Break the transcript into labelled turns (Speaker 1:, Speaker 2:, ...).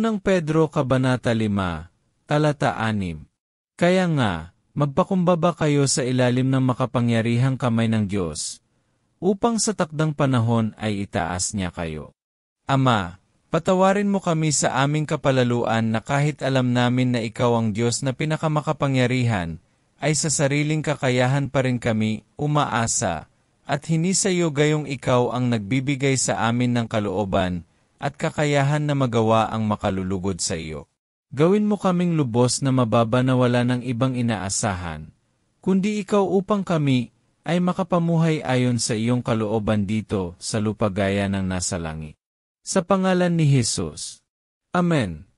Speaker 1: Unang Pedro Kabanata 5, Talata 6. Kaya nga, magpakumbaba kayo sa ilalim ng makapangyarihang kamay ng Diyos, upang sa takdang panahon ay itaas niya kayo. Ama, patawarin mo kami sa aming kapalaluan na kahit alam namin na ikaw ang Diyos na pinakamakapangyarihan, ay sa sariling kakayahan pa rin kami umaasa, at hindi sa iyo gayong ikaw ang nagbibigay sa amin ng kalooban at kakayahan na magawa ang makalulugod sa iyo. Gawin mo kaming lubos na mababa na wala ng ibang inaasahan, kundi ikaw upang kami ay makapamuhay ayon sa iyong kalooban dito sa lupa gaya ng nasa langit. Sa pangalan ni Jesus. Amen.